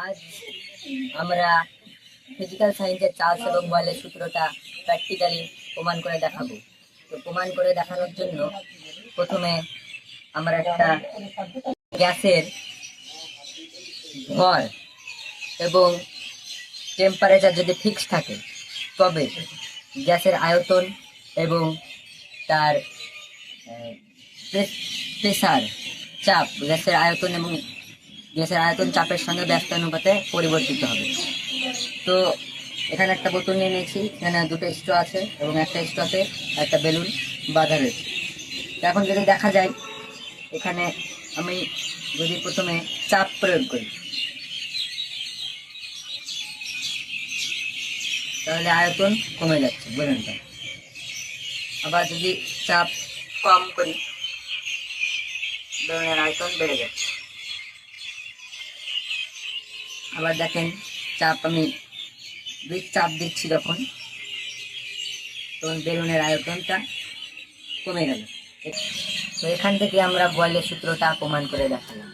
আজ আমরা ফিজিক্যাল সায়েন্সের চার্লস এবং বয়েলের সূত্রটা প্র্যাকটিক্যালি প্রমাণ করে দেখাবো। তো প্রমাণ করে দেখানোর জন্য প্রথমে আমরা একটা গ্যাসের ভর এবং টেম্পারেচার যদি ফিক্স থাকে তবে গ্যাসের আয়তন এবং তার প্রেসার চাপ গ্যাসের আয়তন চাপের সঙ্গে ব্যস্তানুপাতে পরিবর্তিত হবে। তো এখানে একটা বোতল নিয়ে নিয়েছি, এখানে দুটো স্ট্র আছে এবং একটা স্ট্রতে একটা বেলুন বাঁধা রয়েছে। তো এখন যদি দেখা যায়, এখানে আমি যদি প্রথমে চাপ প্রয়োগ করি তাহলে আয়তন কমে যাচ্ছে বেলুনটা। আবার যদি চাপ কম করি বেলুনের আয়তন বেড়ে যাচ্ছে। আবার দেখেন আমি চাপ দিচ্ছি তখন বেলুনের আয়তনটা কমে গেল। তো এখান থেকে আমরা বয়েলের সূত্রটা প্রমাণ করে দেখালাম।